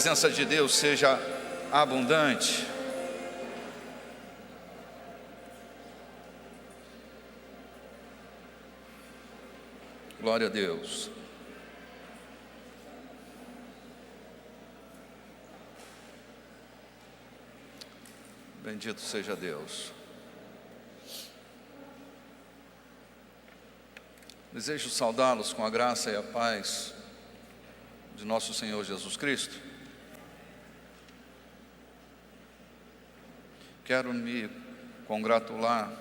presença de Deus seja abundante. Glória a Deus. Bendito seja Deus. Desejo saudá-los com a graça e a paz de nosso Senhor Jesus Cristo. Quero me congratular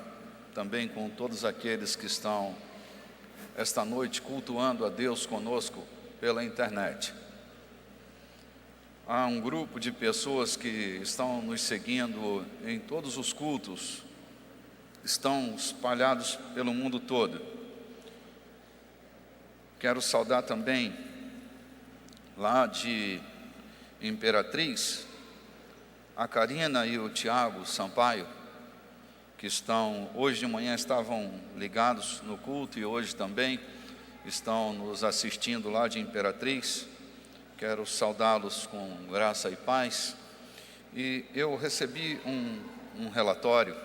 também com todos aqueles que estão esta noite cultuando a Deus conosco pela internet. Há um grupo de pessoas que estão nos seguindo em todos os cultos, estão espalhados pelo mundo todo. Quero saudar também lá de Imperatriz, a Karina e o Tiago Sampaio, que hoje de manhã estavam ligados no culto e hoje também estão nos assistindo lá de Imperatriz. Quero saudá-los com graça e paz. E eu recebi um relatório,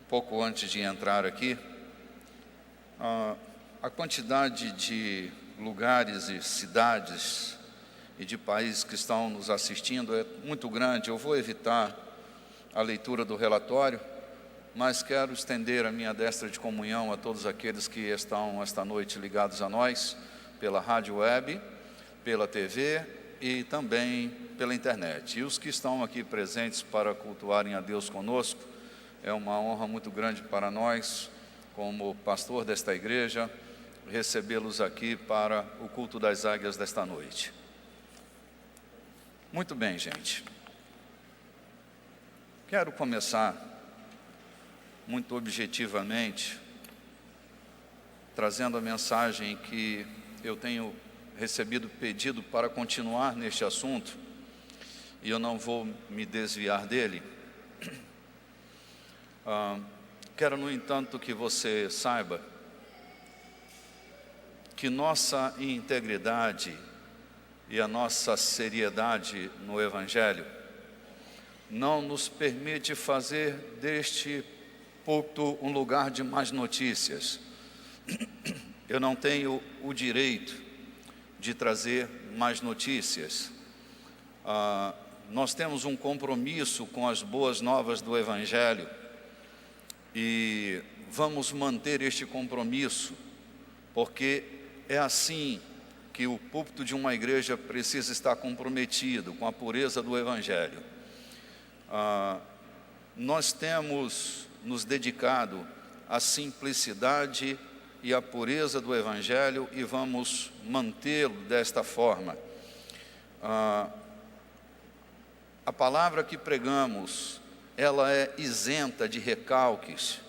pouco antes de entrar aqui, a quantidade de lugares e cidades e de países que estão nos assistindo é muito grande. Eu vou evitar a leitura do relatório, mas quero estender a minha destra de comunhão a todos aqueles que estão esta noite ligados a nós, pela rádio web, pela TV e também pela internet. E os que estão aqui presentes para cultuarem a Deus conosco, é uma honra muito grande para nós, como pastor desta igreja, recebê-los aqui para o culto das águias desta noite. Muito bem, gente. Quero começar muito objetivamente, trazendo a mensagem que eu tenho recebido pedido para continuar neste assunto, e eu não vou me desviar dele. Quero, no entanto, que você saiba que nossa integridade e a nossa seriedade no Evangelho não nos permite fazer deste púlpito um lugar de más notícias. Eu não tenho o direito de trazer más notícias. Nós temos um compromisso com as boas novas do Evangelho e vamos manter este compromisso, porque é assim que o púlpito de uma igreja precisa estar comprometido com a pureza do Evangelho. Nós temos nos dedicado à simplicidade e à pureza do Evangelho e vamos mantê-lo desta forma. A palavra que pregamos, ela é isenta de recalques,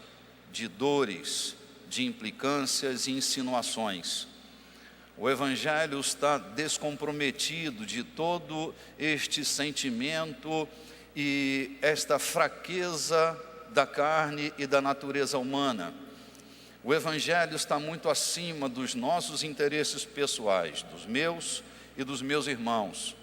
de dores, de implicâncias e insinuações. O Evangelho está descomprometido de todo este sentimento e esta fraqueza da carne e da natureza humana. O Evangelho está muito acima dos nossos interesses pessoais, dos meus e dos meus irmãos.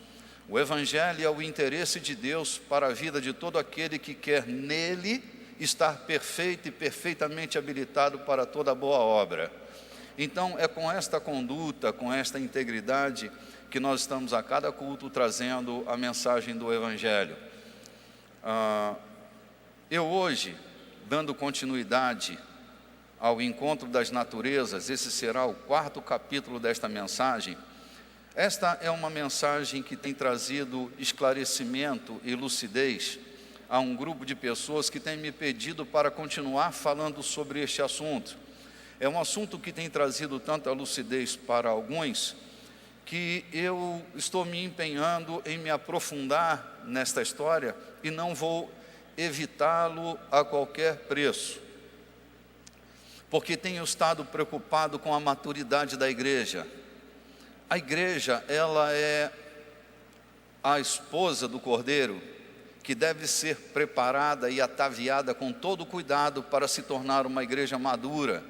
O Evangelho é o interesse de Deus para a vida de todo aquele que quer nele estar perfeito e perfeitamente habilitado para toda boa obra. Então, é com esta conduta, com esta integridade, que nós estamos a cada culto trazendo a mensagem do Evangelho. Eu hoje, dando continuidade ao encontro das naturezas, esse será o 4º capítulo desta mensagem. Esta é uma mensagem que tem trazido esclarecimento e lucidez a um grupo de pessoas que tem me pedido para continuar falando sobre este assunto. É um assunto que tem trazido tanta lucidez para alguns, que eu estou me empenhando em me aprofundar nesta história e não vou evitá-lo a qualquer preço, porque tenho estado preocupado com a maturidade da igreja. A igreja, ela é a esposa do Cordeiro, que deve ser preparada e ataviada com todo cuidado para se tornar uma igreja madura,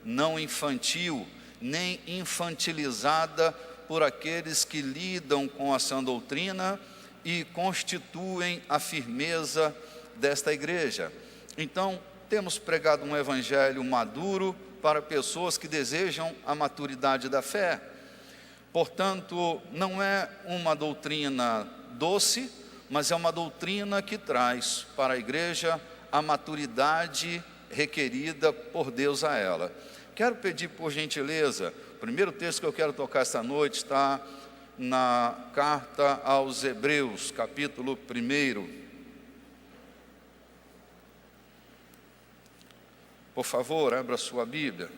não infantil, nem infantilizada por aqueles que lidam com a sã doutrina e constituem a firmeza desta igreja. Então, temos pregado um evangelho maduro para pessoas que desejam a maturidade da fé. Portanto, não é uma doutrina doce, mas é uma doutrina que traz para a igreja a maturidade requerida por Deus a ela. Quero pedir por gentileza, o primeiro texto que eu quero tocar esta noite está na carta aos Hebreus, capítulo 1. Por favor, abra sua Bíblia.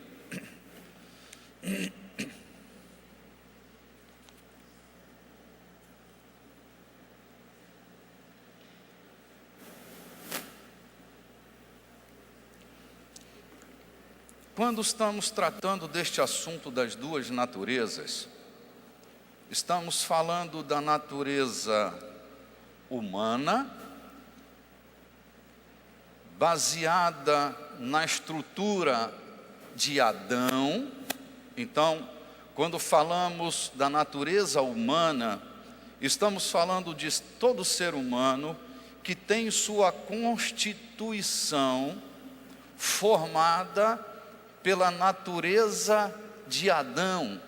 Quando estamos tratando deste assunto das duas naturezas, estamos falando da natureza humana, baseada na estrutura de Adão. Então, quando falamos da natureza humana, estamos falando de todo ser humano que tem sua constituição formada pela natureza de Adão,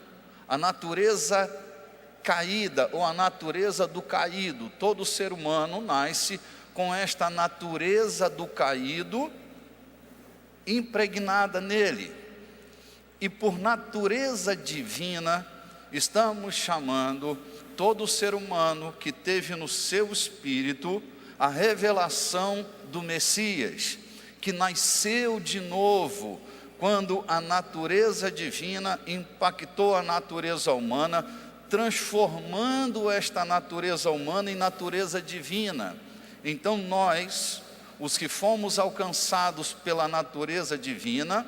a natureza caída ou a natureza do caído. Todo ser humano nasce com esta natureza do caído impregnada nele. E por natureza divina, estamos chamando todo ser humano que teve no seu espírito a revelação do Messias, que nasceu de novo, quando a natureza divina impactou a natureza humana, transformando esta natureza humana em natureza divina. Então nós, os que fomos alcançados pela natureza divina,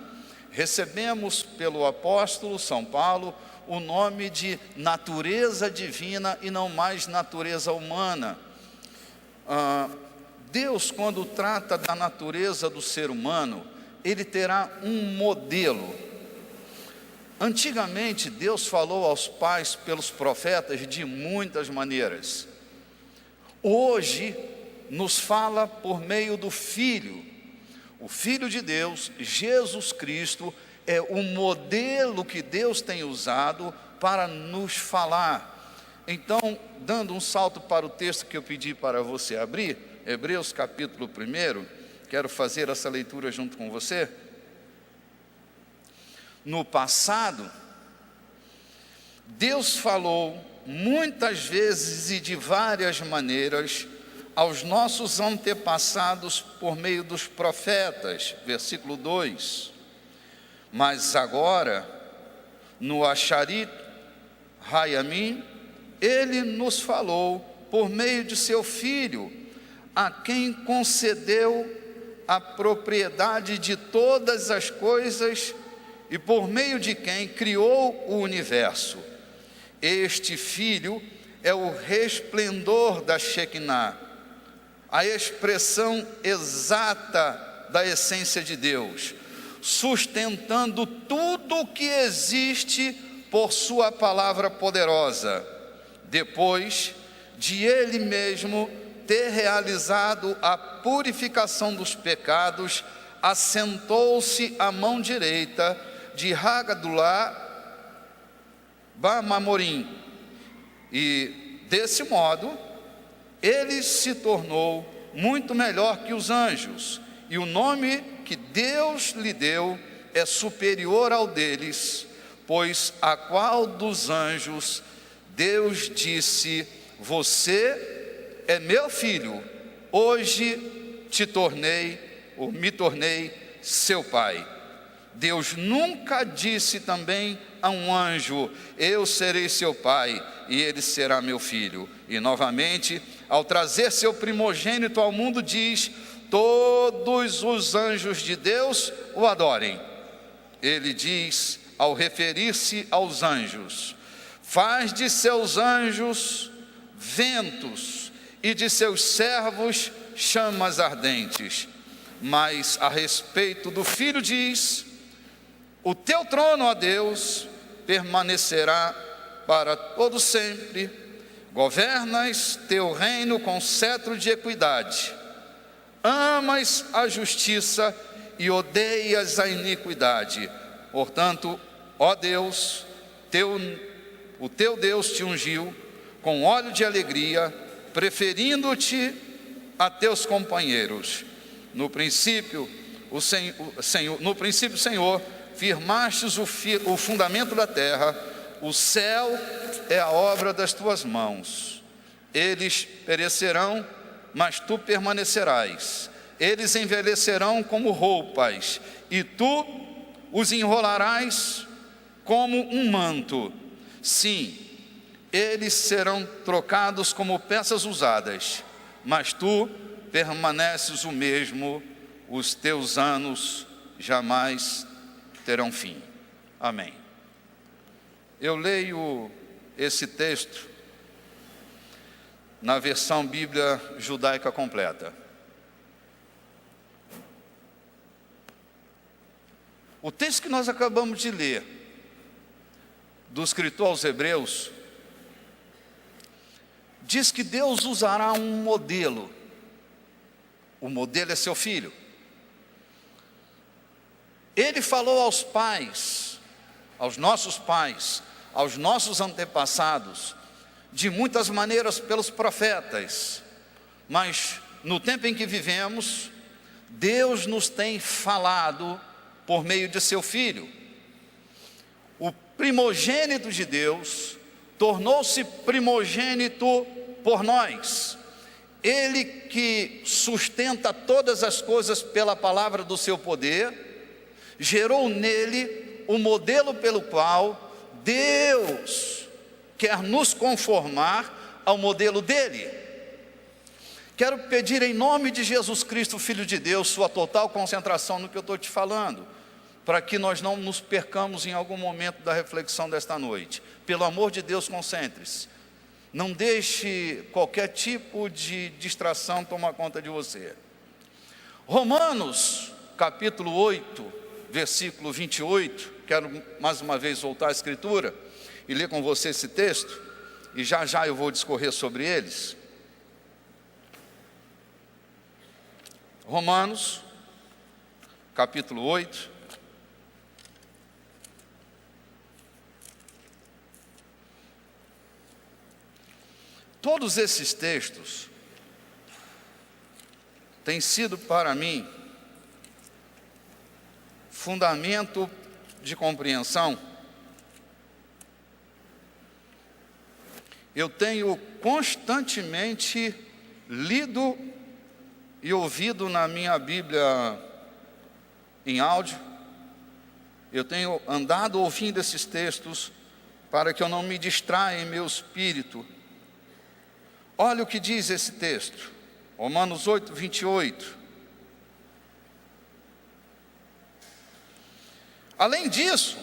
recebemos pelo apóstolo São Paulo o nome de natureza divina e não mais natureza humana. Deus, quando trata da natureza do ser humano, Ele terá um modelo. Antigamente, Deus falou aos pais pelos profetas de muitas maneiras. Hoje, nos fala por meio do Filho. O Filho de Deus, Jesus Cristo, é o modelo que Deus tem usado para nos falar. Então, dando um salto para o texto que eu pedi para você abrir, Hebreus capítulo 1, quero fazer essa leitura junto com você. No passado, Deus falou muitas vezes e de várias maneiras aos nossos antepassados por meio dos profetas, versículo 2. Mas agora, no Acharit Hayamim, Ele nos falou por meio de seu Filho, a quem concedeu a propriedade de todas as coisas e por meio de quem criou o universo. Este Filho é o resplendor da Shekinah, a expressão exata da essência de Deus, sustentando tudo o que existe por sua palavra poderosa. Depois de Ele mesmo ter realizado a purificação dos pecados, assentou-se à mão direita de Hagadulá Bamamorim, e desse modo Ele se tornou muito melhor que os anjos, e o nome que Deus lhe deu é superior ao deles, pois a qual dos anjos Deus disse: você é meu filho, hoje me tornei seu pai. Deus nunca disse também a um anjo: eu serei seu pai e ele será meu filho. E novamente, ao trazer seu primogênito ao mundo, diz: todos os anjos de Deus o adorem. Ele diz, ao referir-se aos anjos: faz de seus anjos ventos e de seus servos chamas ardentes. Mas a respeito do Filho diz: o teu trono, ó Deus, permanecerá para todo sempre. Governas teu reino com cetro de equidade. Amas a justiça e odeias a iniquidade. Portanto, ó Deus, o teu Deus te ungiu com óleo de alegria, preferindo-te a teus companheiros. No princípio, Senhor, firmastes o fundamento da terra. O céu é a obra das tuas mãos. Eles perecerão, mas tu permanecerás. Eles envelhecerão como roupas, e tu os enrolarás como um manto. Sim, eles serão trocados como peças usadas, mas tu permaneces o mesmo, os teus anos jamais terão fim. Amém. Eu leio esse texto na versão Bíblia Judaica Completa. O texto que nós acabamos de ler, do escritor aos Hebreus, diz que Deus usará um modelo. O modelo é seu filho. Ele falou aos pais, aos nossos antepassados, de muitas maneiras pelos profetas, mas no tempo em que vivemos, Deus nos tem falado por meio de seu Filho. O primogênito de Deus tornou-se primogênito por nós. Ele que sustenta todas as coisas pela palavra do seu poder, gerou nele o modelo pelo qual Deus quer nos conformar ao modelo dele. Quero pedir em nome de Jesus Cristo, Filho de Deus, sua total concentração no que eu estou te falando, para que nós não nos percamos em algum momento da reflexão desta noite. Pelo amor de Deus, concentre-se. Não deixe qualquer tipo de distração tomar conta de você. Romanos, capítulo 8, versículo 28, quero mais uma vez voltar à Escritura e ler com você esse texto, e já já eu vou discorrer sobre eles. Romanos, capítulo 8, todos esses textos têm sido para mim fundamento de compreensão. Eu tenho constantemente lido e ouvido na minha Bíblia em áudio. Eu tenho andado ouvindo esses textos para que eu não me distraia em meu espírito. Olha o que diz esse texto, Romanos 8, 28. Além disso,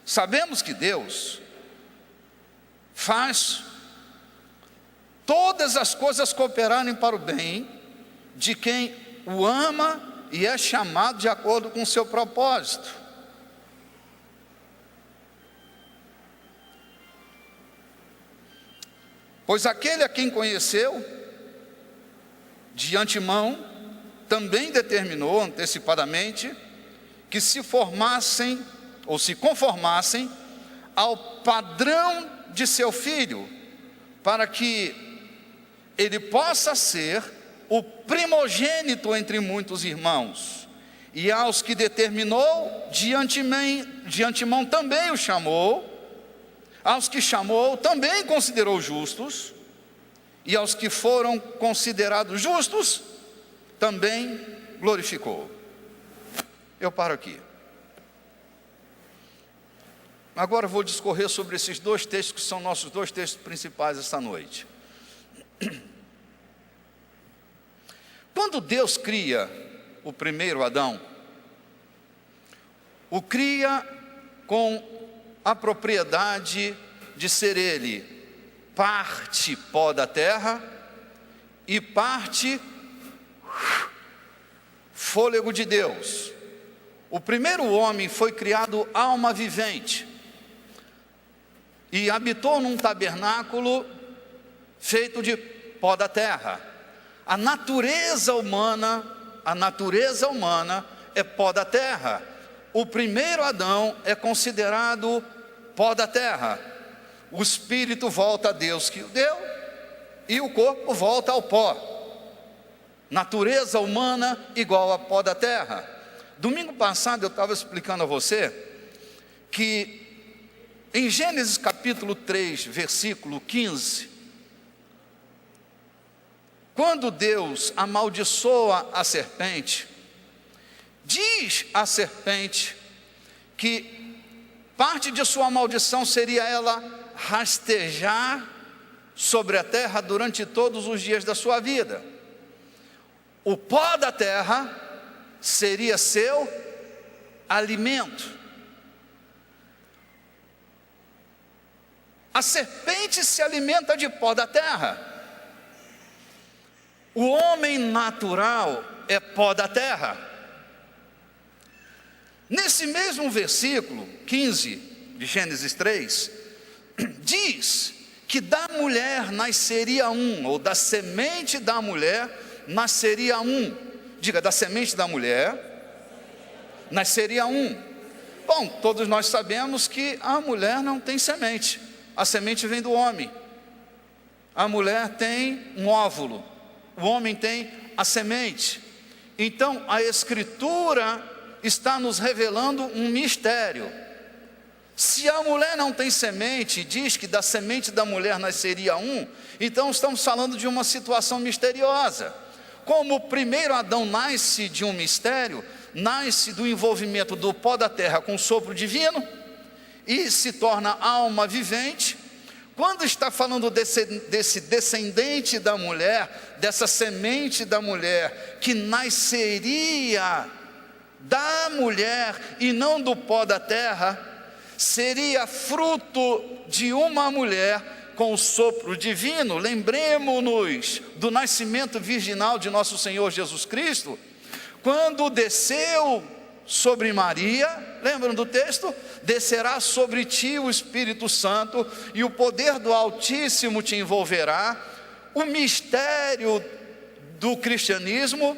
sabemos que Deus faz todas as coisas cooperarem para o bem de quem o ama e é chamado de acordo com o seu propósito. Pois aquele a quem conheceu, de antemão, também determinou antecipadamente que se formassem ou se conformassem ao padrão de seu Filho, para que ele possa ser o primogênito entre muitos irmãos. E aos que determinou, de antemão também o chamou. Aos que chamou, também considerou justos, e aos que foram considerados justos, também glorificou. Eu paro aqui. Agora vou discorrer sobre esses dois textos, que são nossos dois textos principais esta noite. Quando Deus cria o primeiro Adão, o cria com a propriedade de ser ele parte pó da terra e parte fôlego de Deus. O primeiro homem foi criado alma vivente. e habitou num tabernáculo feito de pó da terra. A natureza humana é pó da terra. O primeiro Adão é considerado pó da terra. O espírito volta a Deus que o deu, e o corpo volta ao pó. Natureza humana igual a pó da terra. Domingo passado eu estava explicando a você que em Gênesis capítulo 3, versículo 15, quando Deus amaldiçoa a serpente, diz a serpente que parte de sua maldição seria ela rastejar sobre a terra durante todos os dias da sua vida. O pó da terra seria seu alimento. A serpente se alimenta de pó da terra. O homem natural é pó da terra. Nesse mesmo versículo 15 de Gênesis 3, diz que da mulher nasceria um, ou da semente da mulher nasceria um. Diga, da semente da mulher nasceria um. Bom, todos nós sabemos que a mulher não tem semente. A semente vem do homem. A mulher tem um óvulo, o homem tem a semente. Então a Escritura está nos revelando um mistério. Se a mulher não tem semente, diz que da semente da mulher nasceria um, então estamos falando de uma situação misteriosa. Como o primeiro Adão nasce de um mistério, nasce do envolvimento do pó da terra com o sopro divino e se torna alma vivente. Quando está falando desse descendente da mulher, dessa semente da mulher, que nasceria da mulher e não do pó da terra, seria fruto de uma mulher com o sopro divino. Lembremos-nos do nascimento virginal de nosso Senhor Jesus Cristo, quando desceu sobre Maria, lembram do texto? Descerá sobre ti o Espírito Santo, e o poder do Altíssimo te envolverá. O mistério do cristianismo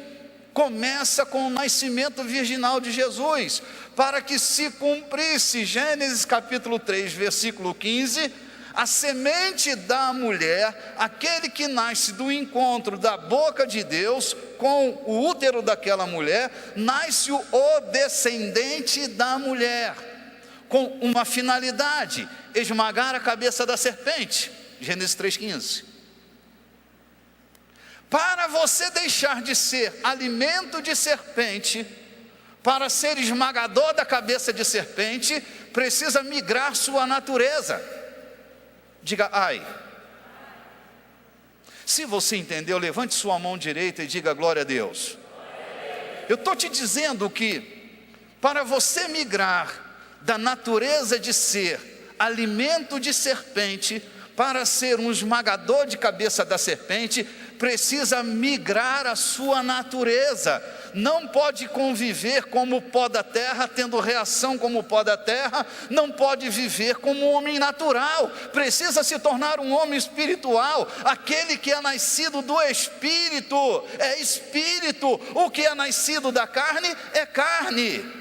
começa com o nascimento virginal de Jesus, para que se cumprisse Gênesis capítulo 3, versículo 15, a semente da mulher, aquele que nasce do encontro da boca de Deus com o útero daquela mulher, nasce o descendente da mulher, com uma finalidade: esmagar a cabeça da serpente. Gênesis 3,15. Para você deixar de ser alimento de serpente, para ser esmagador da cabeça de serpente, precisa migrar sua natureza. Diga ai. Se você entendeu, levante sua mão direita e diga glória a Deus. Eu estou te dizendo que para você migrar da natureza de ser alimento de serpente para ser um esmagador de cabeça da serpente, precisa migrar a sua natureza. Não pode conviver como pó da terra, tendo reação como pó da terra. Não pode viver como um homem natural. Precisa se tornar um homem espiritual. Aquele que é nascido do Espírito é Espírito. O que é nascido da carne é carne.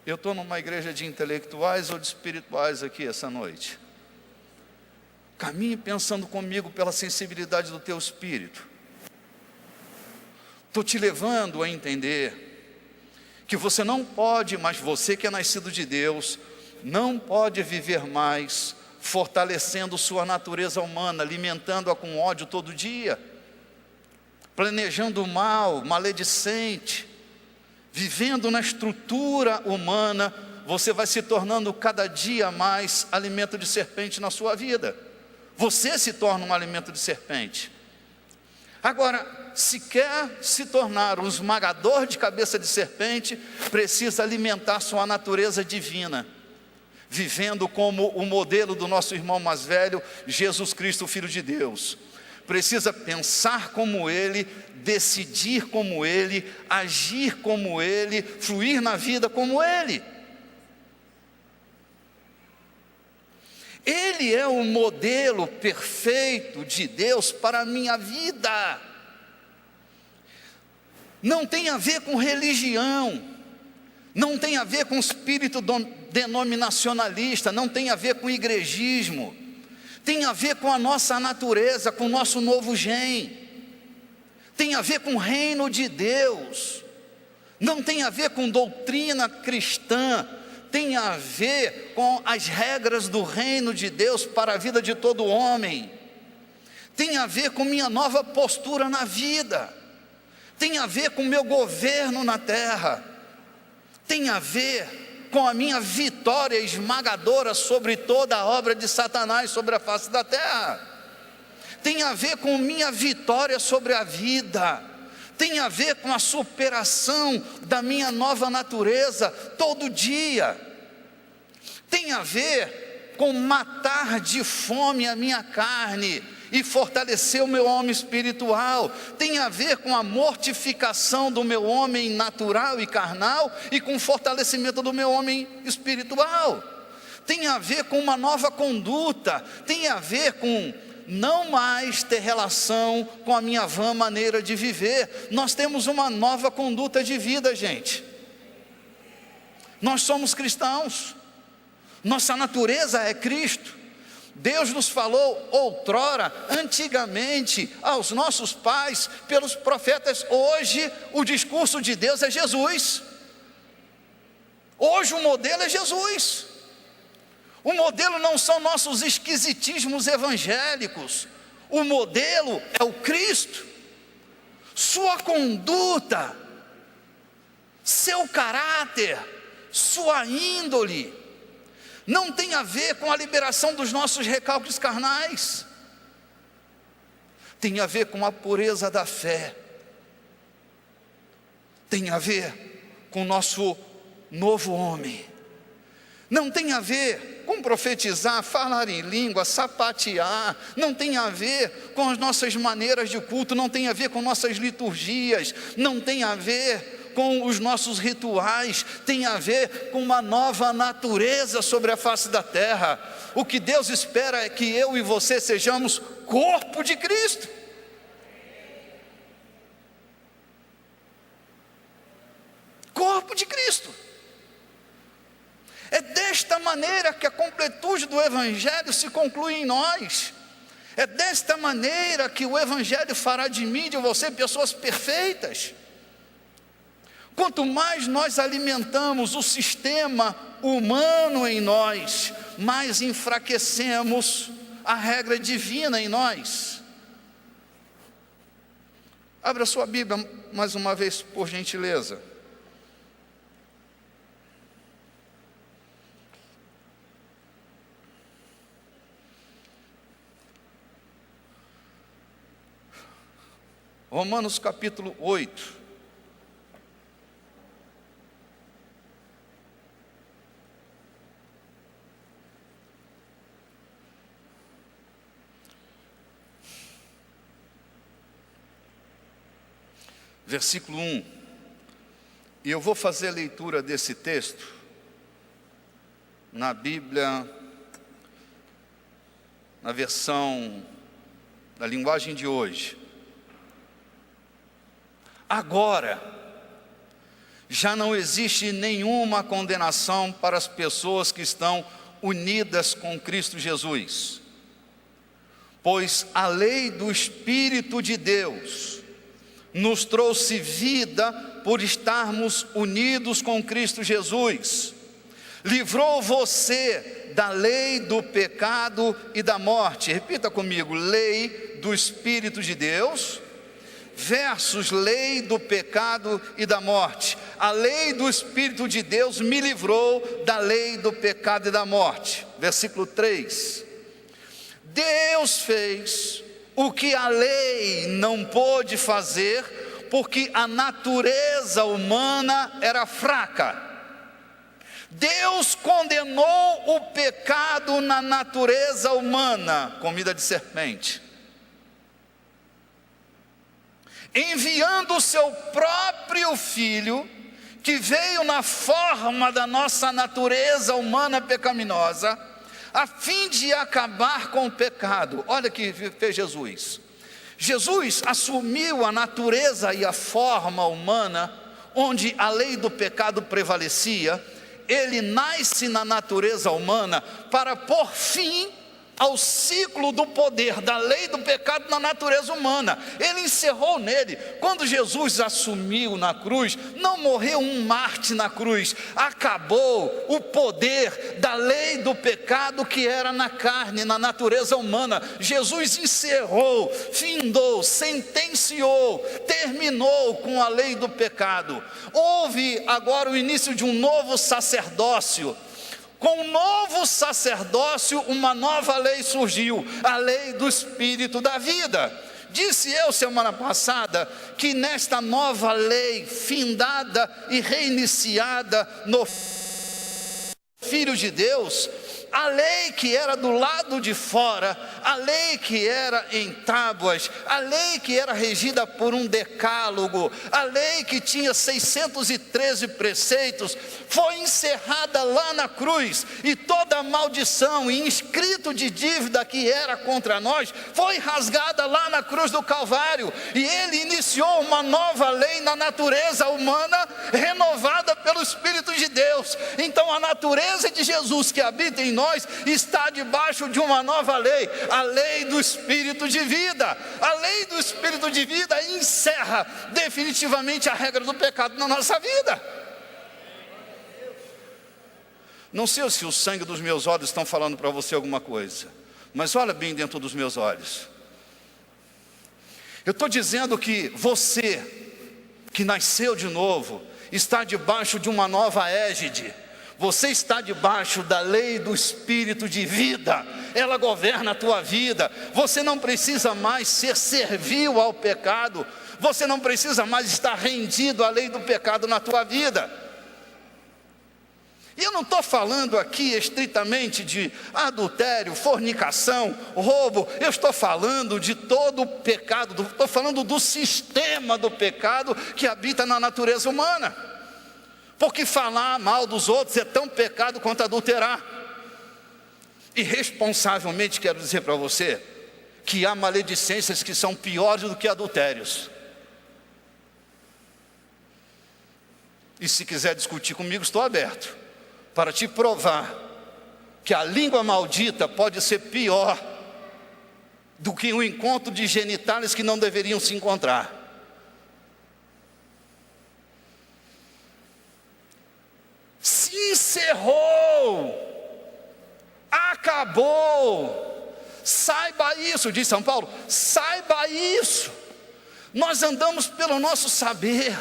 Eu estou numa igreja de intelectuais ou de espirituais aqui essa noite? Caminhe pensando comigo pela sensibilidade do teu espírito. Estou te levando a entender que você não pode, mas você que é nascido de Deus, não pode viver mais fortalecendo sua natureza humana, alimentando-a com ódio todo dia, planejando o mal, maledicente, vivendo na estrutura humana. Você vai se tornando cada dia mais alimento de serpente na sua vida. Você se torna um alimento de serpente. Agora, se quer se tornar um esmagador de cabeça de serpente, precisa alimentar sua natureza divina, vivendo como o modelo do nosso irmão mais velho, Jesus Cristo, Filho de Deus. precisa pensar como Ele, decidir como Ele, agir como Ele, fluir na vida como Ele. Ele é o modelo perfeito de Deus para a minha vida. Não tem a ver com religião, não tem a ver com espírito denominacionalista, não tem a ver com igrejismo, tem a ver com a nossa natureza, com o nosso novo gen, tem a ver com o reino de Deus, não tem a ver com doutrina cristã, tem a ver com as regras do reino de Deus para a vida de todo homem, tem a ver com minha nova postura na vida, tem a ver com o meu governo na terra, tem a ver com a minha vitória esmagadora sobre toda a obra de Satanás sobre a face da terra, tem a ver com minha vitória sobre a vida, tem a ver com a superação da minha nova natureza todo dia, tem a ver com matar de fome a minha carne e fortalecer o meu homem espiritual, tem a ver com a mortificação do meu homem natural e carnal e com o fortalecimento do meu homem espiritual, tem a ver com uma nova conduta, tem a ver com não mais ter relação com a minha vã maneira de viver. Nós temos uma nova conduta de vida, gente. Nós somos cristãos, nossa natureza é Cristo. Deus nos falou outrora, antigamente, aos nossos pais, pelos profetas. Hoje o discurso de Deus é Jesus. Hoje o modelo é Jesus. O modelo não são nossos esquisitismos evangélicos. O modelo é o Cristo. Sua conduta, seu caráter, sua índole não tem a ver com a liberação dos nossos recalques carnais, tem a ver com a pureza da fé, tem a ver com o nosso novo homem, não tem a ver com profetizar, falar em língua, sapatear, não tem a ver com as nossas maneiras de culto, não tem a ver com nossas liturgias, não tem a ver com os nossos rituais, tem a ver com uma nova natureza sobre a face da terra. O que Deus espera é que eu e você sejamos corpo de Cristo. Corpo de Cristo. É desta maneira que a completude do Evangelho se conclui em nós. É desta maneira que o Evangelho fará de mim e de você pessoas perfeitas. Quanto mais nós alimentamos o sistema humano em nós, mais enfraquecemos a regra divina em nós. Abra sua Bíblia mais uma vez, por gentileza. Romanos capítulo 8. Versículo 1, e eu vou fazer a leitura desse texto na Bíblia, na versão, na linguagem de hoje. Agora, já não existe nenhuma condenação para as pessoas que estão unidas com Cristo Jesus, pois a lei do Espírito de Deus nos trouxe vida por estarmos unidos com Cristo Jesus, livrou você da lei do pecado e da morte. Repita comigo: lei do Espírito de Deus versus lei do pecado e da morte. A lei do Espírito de Deus me livrou da lei do pecado e da morte. Versículo 3, Deus fez o que a lei não pôde fazer, porque a natureza humana era fraca. Deus condenou o pecado na natureza humana, comida de serpente. enviando o seu próprio Filho, que veio na forma da nossa natureza humana pecaminosa, a fim de acabar com o pecado. Olha o que fez Jesus. Jesus assumiu a natureza e a forma humana, onde a lei do pecado prevalecia. Ele nasce na natureza humana para pôr fim ao ciclo do poder da lei do pecado na natureza humana. Ele encerrou nele. Quando Jesus assumiu na cruz, não morreu um Marte na cruz, acabou o poder da lei do pecado que era na carne, na natureza humana. Jesus encerrou, findou, sentenciou, terminou com a lei do pecado. Houve agora o início de um novo sacerdócio. Com o novo sacerdócio, uma nova lei surgiu, a lei do Espírito da vida. Disse eu semana passada que nesta nova lei, findada e reiniciada no Filho de Deus, a lei que era do lado de fora, a lei que era em tábuas, a lei que era regida por um decálogo, a lei que tinha 613 preceitos, foi encerrada lá na cruz, e toda a maldição e inscrito de dívida que era contra nós, foi rasgada lá na cruz do Calvário, e ele iniciou uma nova lei na natureza humana, renovada pelo Espírito de Deus. Então a natureza de Jesus que habita em nós está debaixo de uma nova lei, a lei do Espírito de vida. A lei do Espírito de vida encerra definitivamente a regra do pecado na nossa vida. Não sei se o sangue dos meus olhos estão falando para você alguma coisa, mas olha bem dentro dos meus olhos. Eu estou dizendo que você, que nasceu de novo, está debaixo de uma nova égide. Você está debaixo da lei do Espírito de vida, ela governa a tua vida. Você não precisa mais ser servil ao pecado, você não precisa mais estar rendido à lei do pecado na tua vida. E eu não estou falando aqui estritamente de adultério, fornicação, roubo, eu estou falando de todo o pecado, estou falando do sistema do pecado que habita na natureza humana. Porque falar mal dos outros é tão pecado quanto adulterar. Irresponsavelmente quero dizer para você que há maledicências que são piores do que adultérios. E se quiser discutir comigo, estou aberto para te provar que a língua maldita pode ser pior do que um encontro de genitais que não deveriam se encontrar. Se encerrou, acabou. Saiba isso, diz São Paulo, saiba isso. Nós andamos pelo nosso saber.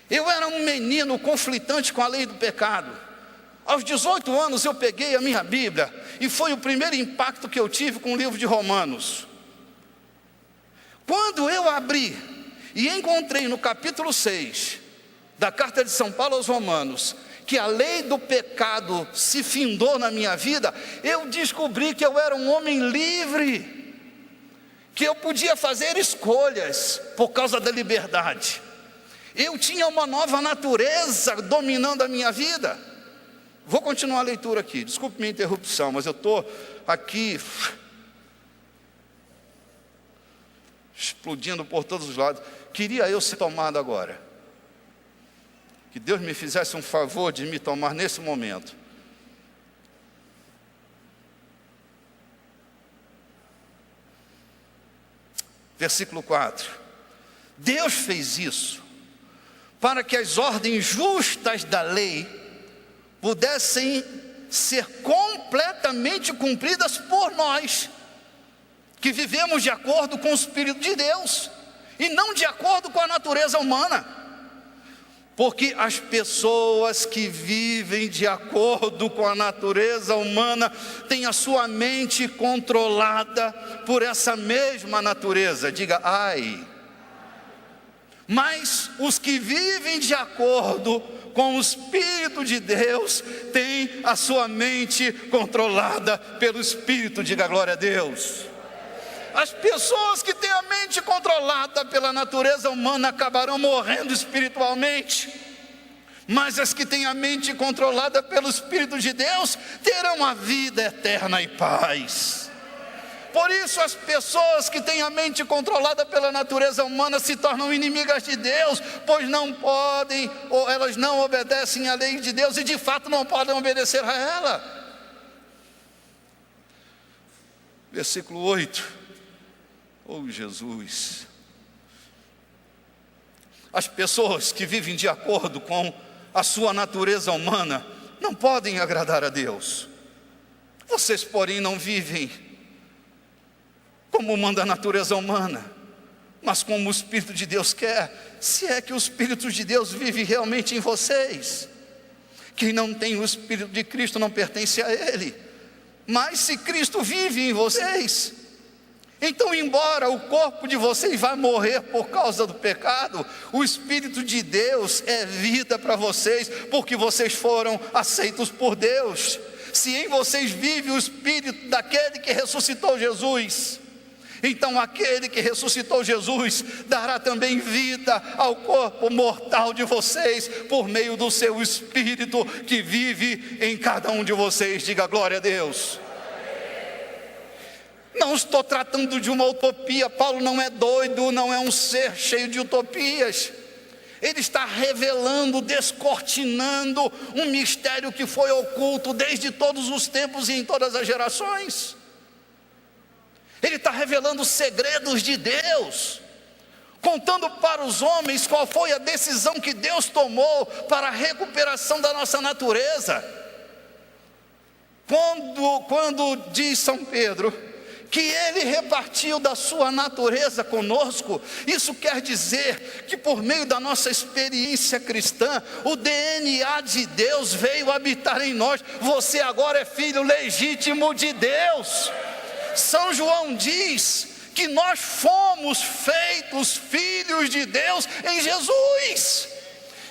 Eu era um menino conflitante com a lei do pecado. Aos 18 anos eu peguei a minha Bíblia, e foi o primeiro impacto que eu tive com o livro de Romanos. Quando eu abri e encontrei no capítulo 6 da carta de São Paulo aos Romanos, que a lei do pecado se findou na minha vida, eu descobri que eu era um homem livre, que eu podia fazer escolhas por causa da liberdade. Eu tinha uma nova natureza dominando a minha vida. Vou continuar a leitura aqui, desculpe minha interrupção, mas eu estou aqui explodindo por todos os lados. Queria eu ser tomado agora. Que Deus me fizesse um favor de me tomar nesse momento. Versículo 4. Deus fez isso para que as ordens justas da lei pudessem ser completamente cumpridas por nós, que vivemos de acordo com o Espírito de Deus, e não de acordo com a natureza humana. Porque as pessoas que vivem de acordo com a natureza humana têm a sua mente controlada por essa mesma natureza. Diga, ai. Mas os que vivem de acordo com o Espírito de Deus têm a sua mente controlada pelo Espírito. Diga glória a Deus. As pessoas que têm a mente controlada pela natureza humana acabarão morrendo espiritualmente, mas as que têm a mente controlada pelo Espírito de Deus terão a vida eterna e paz. Por isso as pessoas que têm a mente controlada pela natureza humana se tornam inimigas de Deus, pois não podem, ou elas não obedecem à lei de Deus, e de fato não podem obedecer a ela. Versículo 8. Oh Jesus! As pessoas que vivem de acordo com a sua natureza humana não podem agradar a Deus. Vocês, porém, não vivem como manda a natureza humana, mas como o Espírito de Deus quer, se é que o Espírito de Deus vive realmente em vocês. Quem não tem o Espírito de Cristo não pertence a Ele. Mas se Cristo vive em vocês, então, embora o corpo de vocês vá morrer por causa do pecado, o Espírito de Deus é vida para vocês, porque vocês foram aceitos por Deus. Se em vocês vive o Espírito daquele que ressuscitou Jesus, então aquele que ressuscitou Jesus dará também vida ao corpo mortal de vocês, por meio do seu Espírito que vive em cada um de vocês. Diga glória a Deus. Não estou tratando de uma utopia. Paulo não é doido, não é um ser cheio de utopias. Ele está revelando, descortinando um mistério que foi oculto desde todos os tempos e em todas as gerações. Ele está revelando os segredos de Deus, contando para os homens qual foi a decisão que Deus tomou para a recuperação da nossa natureza. Quando diz São Pedro que ele repartiu da sua natureza conosco, isso quer dizer que por meio da nossa experiência cristã, o DNA de Deus veio habitar em nós. Você agora é filho legítimo de Deus. São João diz que nós fomos feitos filhos de Deus em Jesus.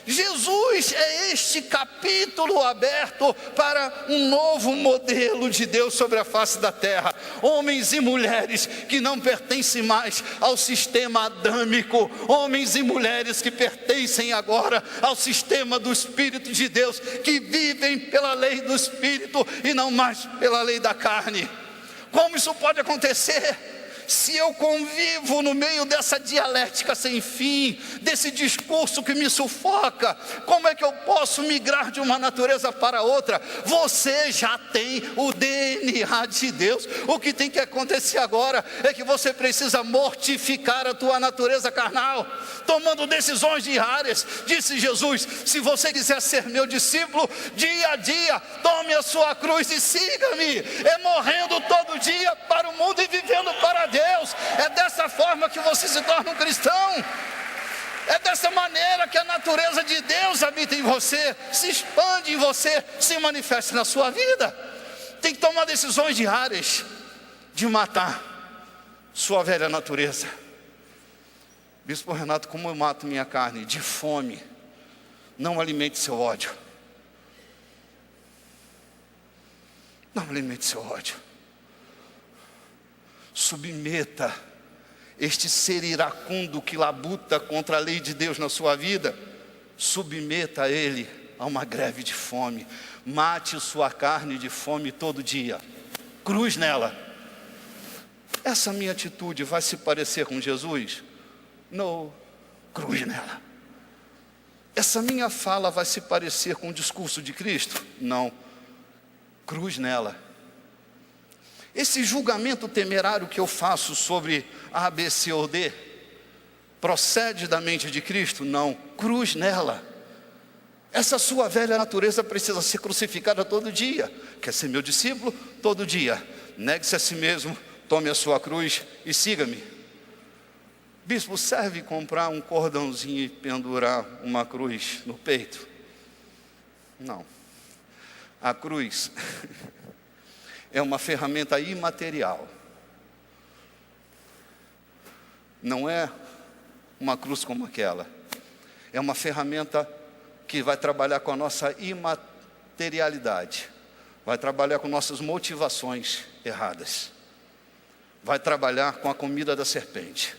Jesus é este capítulo aberto para um novo modelo de Deus sobre a face da terra. Homens e mulheres que não pertencem mais ao sistema adâmico, homens e mulheres que pertencem agora ao sistema do Espírito de Deus, que vivem pela lei do Espírito e não mais pela lei da carne. Como isso pode acontecer? Se eu convivo no meio dessa dialética sem fim, desse discurso que me sufoca, como é que eu posso migrar de uma natureza para outra? Você já tem o DNA de Deus. O que tem que acontecer agora é que você precisa mortificar a tua natureza carnal, tomando decisões diárias. Disse Jesus: se você quiser ser meu discípulo, dia a dia, tome a sua cruz e siga-me. É morrendo todo dia para o mundo e vivendo para Deus. É dessa forma que você se torna um cristão. É dessa maneira que a natureza de Deus habita em você, se expande em você, se manifesta na sua vida. Tem que tomar decisões diárias de matar sua velha natureza. Bispo Renato, como eu mato minha carne? De fome. Não alimente seu ódio. Não alimente seu ódio. Submeta este ser iracundo que labuta contra a lei de Deus na sua vida, submeta ele a uma greve de fome. Mate sua carne de fome todo dia. Cruz nela. Essa minha atitude vai se parecer com Jesus? Não. Cruz nela. Essa minha fala vai se parecer com o discurso de Cristo? Não. Cruz nela. Esse julgamento temerário que eu faço sobre A, B, C ou D, procede da mente de Cristo? Não. Cruz nela. Essa sua velha natureza precisa ser crucificada todo dia. Quer ser meu discípulo? Todo dia. Negue-se a si mesmo, tome a sua cruz e siga-me. Bispo, serve comprar um cordãozinho e pendurar uma cruz no peito? Não. A cruz é uma ferramenta imaterial. Não é uma cruz como aquela. É uma ferramenta que vai trabalhar com a nossa imaterialidade. Vai trabalhar com nossas motivações erradas. vai trabalhar com a comida da serpente.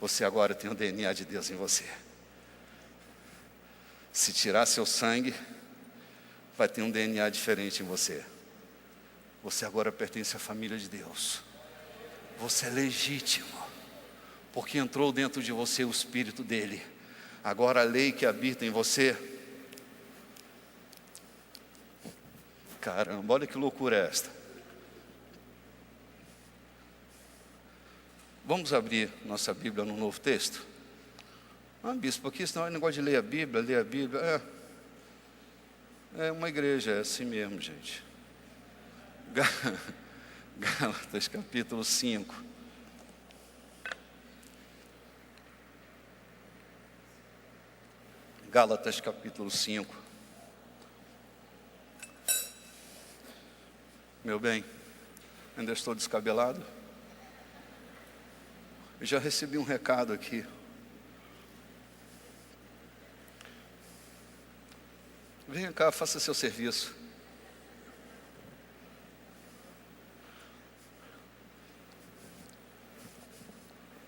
Você agora tem o DNA de Deus em você. Se tirar seu sangue, vai ter um DNA diferente em você. Você agora pertence à família de Deus. Você é legítimo, porque entrou dentro de você o Espírito dele. Agora a lei que habita em você, caramba, olha que loucura é esta. Vamos abrir nossa Bíblia no Novo Texto? Bispo, aqui senão é negócio de ler a Bíblia. É uma igreja, é assim mesmo, gente. Gálatas capítulo 5. Gálatas capítulo 5. Meu bem, ainda estou descabelado? Eu já recebi um recado aqui. Venha cá, faça seu serviço.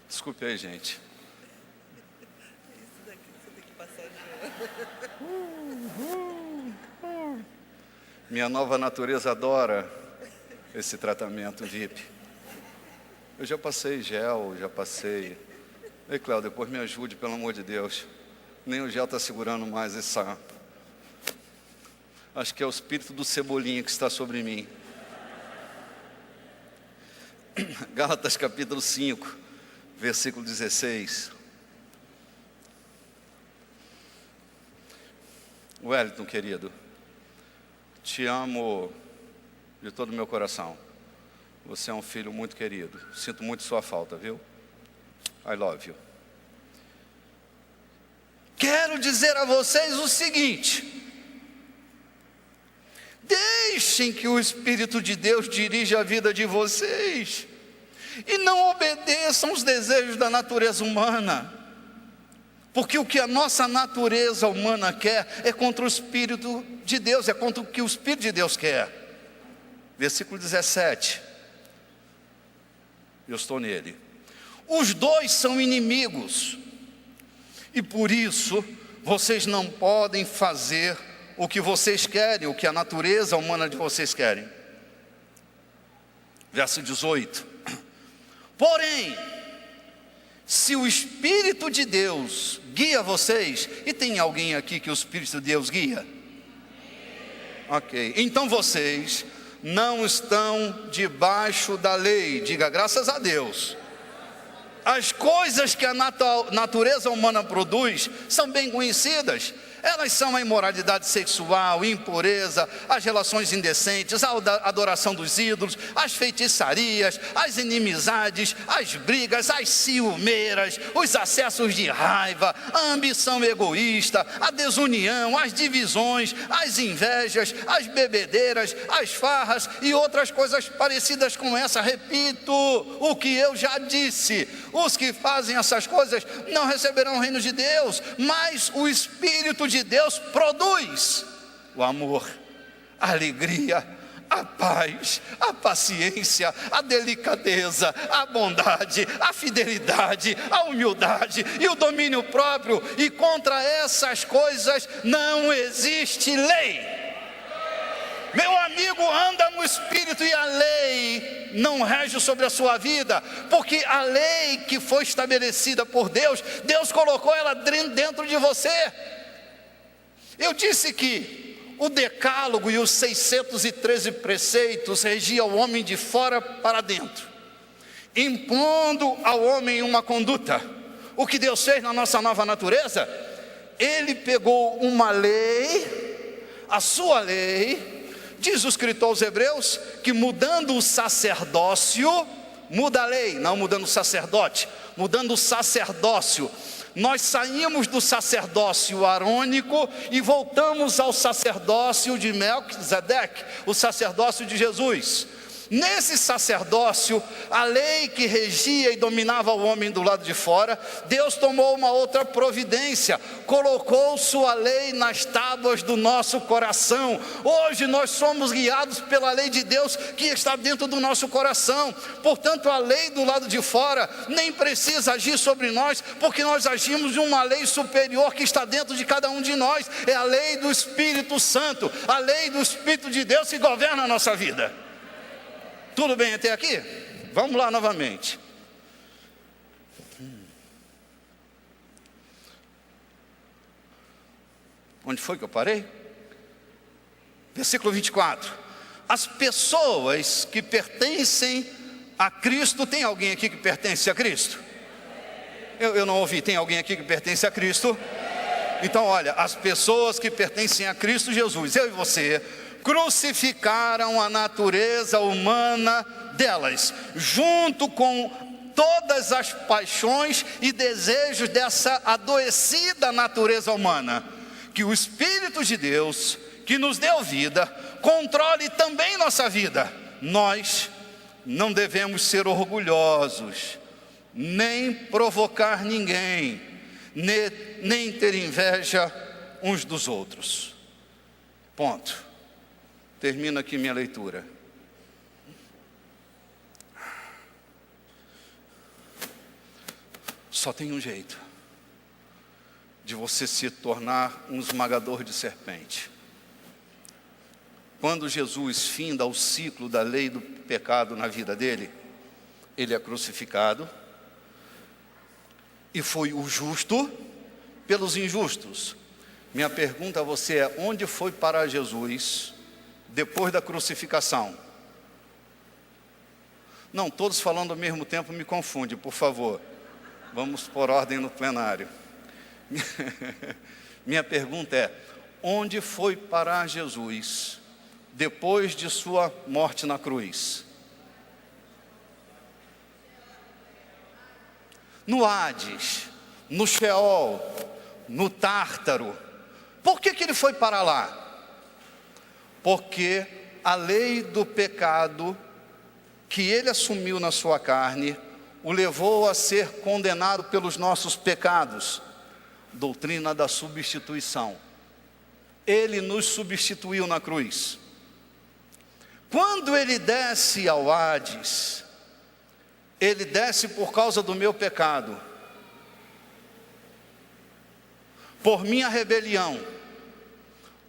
Desculpe aí, gente. Isso daqui você tem que passar de Minha nova natureza adora esse tratamento VIP. Eu já passei gel, Ei, Cléo, depois me ajude, pelo amor de Deus. Nem o gel está segurando mais essa... Acho que é o espírito do Cebolinha que está sobre mim. Gálatas capítulo 5, versículo 16. Wellington, querido, te amo de todo o meu coração. Você é um filho muito querido. Sinto muito sua falta, viu? I love you. Quero dizer a vocês o seguinte: deixem que o Espírito de Deus dirija a vida de vocês e não obedeçam os desejos da natureza humana, porque o que a nossa natureza humana quer é contra o Espírito de Deus, é contra o que o Espírito de Deus quer. Versículo 17. Eu estou nele. Os dois são inimigos, e por isso vocês não podem fazer o que vocês querem, o que a natureza humana de vocês querem. Verso 18. Porém, se o Espírito de Deus guia vocês, e tem alguém aqui que o Espírito de Deus guia? Ok, então vocês não estão debaixo da lei. Diga graças a Deus. As coisas que a natureza humana produz são bem conhecidas. Elas são a imoralidade sexual, a impureza, as relações indecentes, a adoração dos ídolos, as feitiçarias, as inimizades, as brigas, as ciumeiras, os acessos de raiva, a ambição egoísta, a desunião, as divisões, as invejas, as bebedeiras, as farras e outras coisas parecidas com essa. Repito o que eu já disse: os que fazem essas coisas não receberão o reino de Deus, mas o Espírito de Deus produz o amor, a alegria, a paz, a paciência, a delicadeza, a bondade, a fidelidade, a humildade e o domínio próprio, e contra essas coisas não existe lei. Meu amigo, anda no Espírito e a lei não rege sobre a sua vida, porque a lei que foi estabelecida por Deus, Deus colocou ela dentro de você. Eu disse que o decálogo e os 613 preceitos regiam o homem de fora para dentro, impondo ao homem uma conduta. O que Deus fez na nossa nova natureza? Ele pegou uma lei, a sua lei. Diz o escritor aos Hebreus que mudando o sacerdócio, muda a lei, não mudando o sacerdote, mudando o sacerdócio. Nós saímos do sacerdócio arônico e voltamos ao sacerdócio de Melquisedeque, o sacerdócio de Jesus. Nesse sacerdócio, a lei que regia e dominava o homem do lado de fora, Deus tomou uma outra providência, colocou sua lei nas tábuas do nosso coração. Hoje nós somos guiados pela lei de Deus que está dentro do nosso coração. Portanto, a lei do lado de fora nem precisa agir sobre nós, porque nós agimos de uma lei superior que está dentro de cada um de nós. É a lei do Espírito Santo, a lei do Espírito de Deus que governa a nossa vida. Tudo bem até aqui? Vamos lá novamente. Onde foi que eu parei? Versículo 24. As pessoas que pertencem a Cristo, tem alguém aqui que pertence a Cristo? Eu não ouvi, tem alguém aqui que pertence a Cristo? Então olha, as pessoas que pertencem a Cristo Jesus, eu e você, crucificaram a natureza humana delas, junto com todas as paixões e desejos dessa adoecida natureza humana. Que o Espírito de Deus, que nos deu vida, controle também nossa vida. Nós não devemos ser orgulhosos, nem provocar ninguém, nem ter inveja uns dos outros. Ponto. Termino aqui minha leitura. Só tem um jeito de você se tornar um esmagador de serpente. Quando Jesus finda o ciclo da lei do pecado na vida dele, ele é crucificado e foi o justo pelos injustos. Minha pergunta a você é: onde foi parar Jesus depois da crucificação? Não, todos falando ao mesmo tempo me confunde, por favor. Vamos por ordem no plenário. Minha pergunta é: onde foi parar Jesus depois de sua morte na cruz? No Hades, no Sheol, no Tártaro. Por que ele foi para lá? Porque a lei do pecado que ele assumiu na sua carne o levou a ser condenado pelos nossos pecados. Doutrina da substituição. Ele nos substituiu na cruz. Quando ele desce ao Hades, ele desce por causa do meu pecado, por minha rebelião,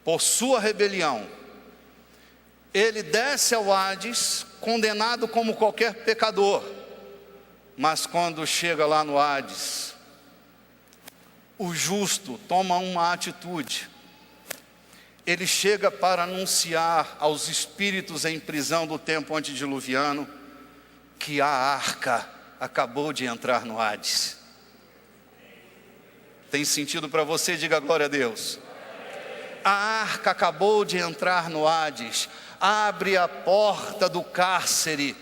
por sua rebelião. Ele desce ao Hades, condenado como qualquer pecador. Mas quando chega lá no Hades, o justo toma uma atitude. Ele chega para anunciar aos espíritos em prisão do tempo antediluviano que a arca acabou de entrar no Hades. Tem sentido para você? Diga glória a Deus. A arca acabou de entrar no Hades. Abre a porta do cárcere.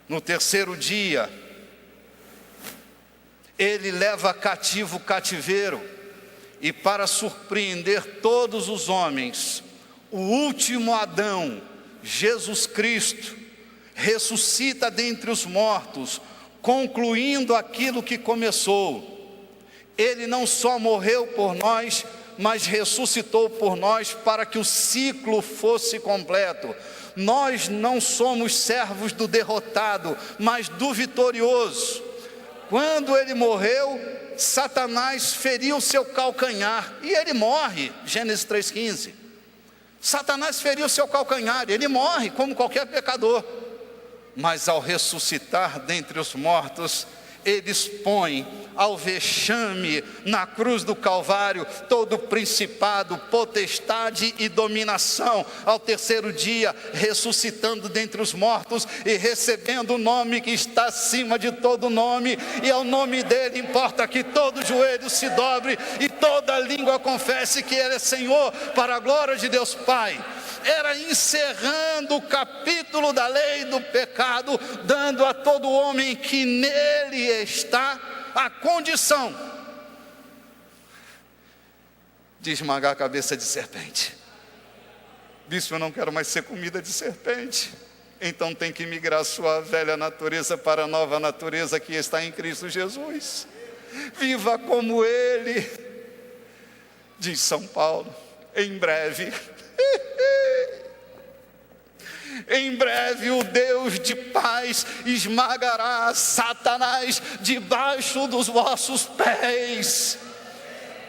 No terceiro dia, ele leva cativo o cativeiro, e para surpreender todos os homens, o último Adão, Jesus Cristo, ressuscita dentre os mortos, concluindo aquilo que começou. Ele não só morreu por nós, mas ressuscitou por nós para que o ciclo fosse completo. Nós não somos servos do derrotado, mas do vitorioso. Quando ele morreu, Satanás feriu seu calcanhar e ele morre. Gênesis 3,15. Satanás feriu seu calcanhar, ele morre como qualquer pecador. Mas ao ressuscitar dentre os mortos, ele expõe ao vexame na cruz do Calvário todo principado, potestade e dominação. Ao terceiro dia, ressuscitando dentre os mortos e recebendo o nome que está acima de todo nome, e ao nome dele importa que todo joelho se dobre e toda língua confesse que ele é Senhor, para a glória de Deus Pai. Era encerrando o capítulo da lei do pecado, dando a todo homem que nele está a condição de esmagar a cabeça de serpente. Bispo, eu não quero mais ser comida de serpente. então tem que migrar sua velha natureza para a nova natureza que está em Cristo Jesus. Viva como Ele, diz São Paulo, em breve. Em breve o Deus de paz esmagará Satanás debaixo dos vossos pés.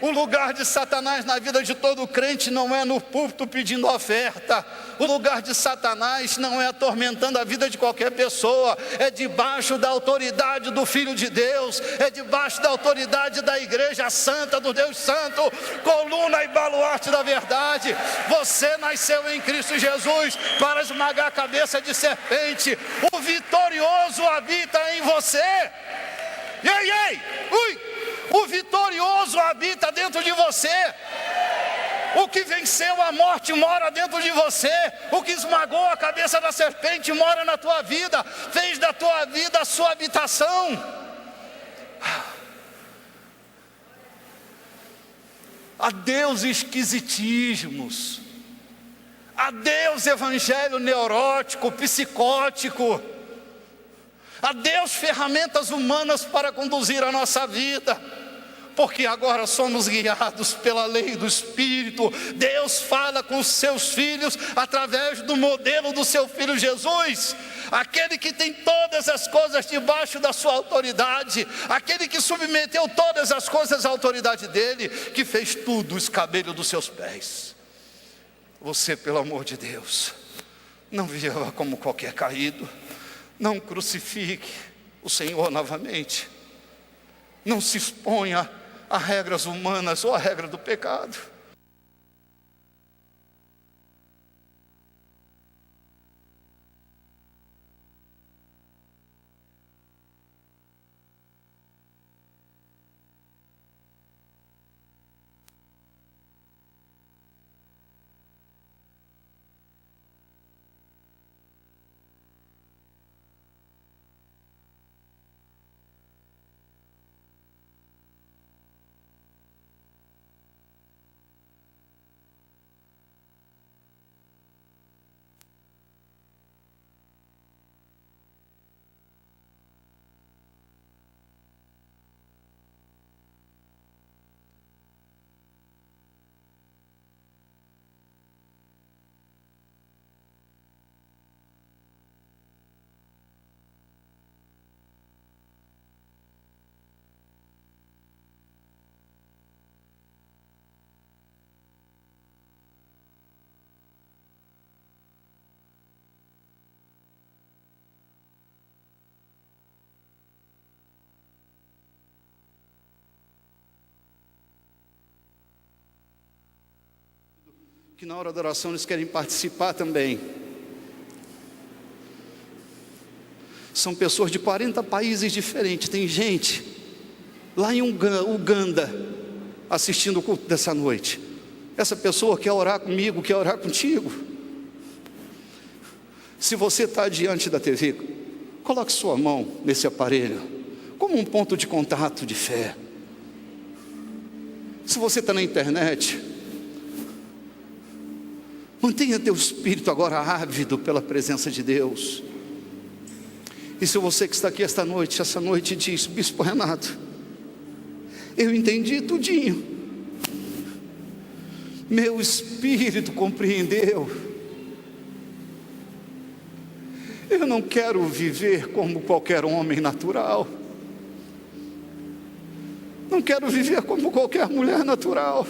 O lugar de Satanás na vida de todo crente não é no púlpito pedindo oferta. O lugar de Satanás não é atormentando a vida de qualquer pessoa. É debaixo da autoridade do Filho de Deus. É debaixo da autoridade da Igreja Santa, do Deus Santo, coluna e baluarte da verdade. Você nasceu em Cristo Jesus para esmagar a cabeça de serpente. O vitorioso habita em você. Ei, ei, ui! O vitorioso habita dentro de você. O que venceu a morte mora dentro de você. O que esmagou a cabeça da serpente mora na tua vida. Fez da tua vida a sua habitação. Adeus esquisitismos. Adeus evangelho neurótico, psicótico. Adeus ferramentas humanas para conduzir a nossa vida, porque agora somos guiados pela lei do Espírito. Deus fala com os seus filhos através do modelo do seu Filho Jesus, aquele que tem todas as coisas debaixo da sua autoridade, aquele que submeteu todas as coisas à autoridade dele, que fez tudo o escabelho dos seus pés. Você, pelo amor de Deus, não viva como qualquer caído. Não crucifique o Senhor novamente. Não se exponha a regras humanas ou a regra do pecado. Que na hora da oração eles querem participar também. São pessoas de 40 países diferentes. Tem gente lá em Uganda assistindo o culto dessa noite. Essa pessoa quer orar comigo, quer orar contigo. Se você está diante da TV, coloque sua mão nesse aparelho como um ponto de contato de fé. Se você está na internet, mantenha teu espírito agora ávido pela presença de Deus. E se você que está aqui essa noite diz: Bispo Renato, eu entendi tudinho, meu espírito compreendeu, eu não quero viver como qualquer homem natural, não quero viver como qualquer mulher natural.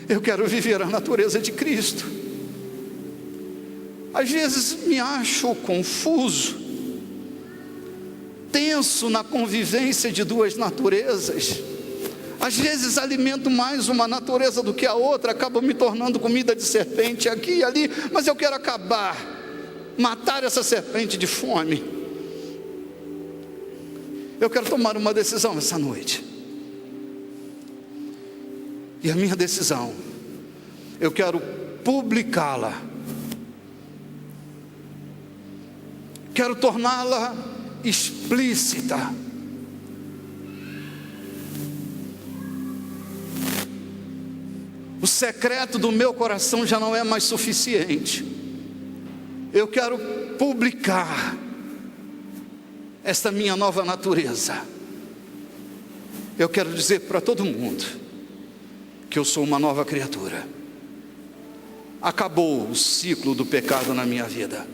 Eu quero viver a natureza de Cristo. Às vezes me acho confuso, tenso na convivência de duas naturezas. Às vezes alimento mais uma natureza do que a outra, acabo me tornando comida de serpente aqui e ali, mas eu quero matar essa serpente de fome. Eu quero tomar uma decisão essa noite. E a minha decisão, eu quero publicá-la. Quero torná-la explícita. O secreto do meu coração já não é mais suficiente. Eu quero publicar esta minha nova natureza. Eu quero dizer para todo mundo que eu sou uma nova criatura. Acabou o ciclo do pecado na minha vida.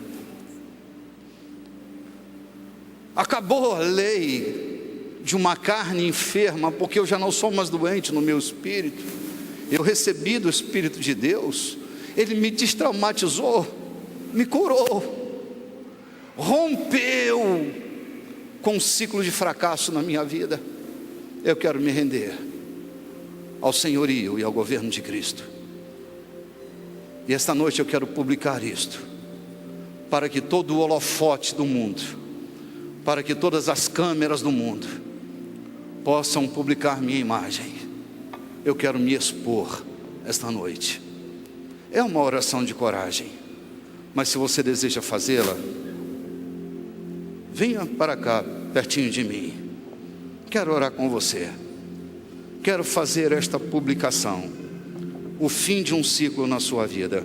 Acabou a lei de uma carne enferma, porque eu já não sou mais doente no meu espírito. Eu recebi do Espírito de Deus. Ele me destraumatizou, me curou, rompeu com um ciclo de fracasso na minha vida. Eu quero me render ao senhorio e ao governo de Cristo. E esta noite eu quero publicar isto, para que todo o holofote do mundo, para que todas as câmeras do mundo possam publicar minha imagem. Eu quero me expor esta noite. É uma oração de coragem, mas se você deseja fazê-la, venha para cá, pertinho de mim. Quero orar com você. Quero fazer esta publicação, o fim de um ciclo na sua vida.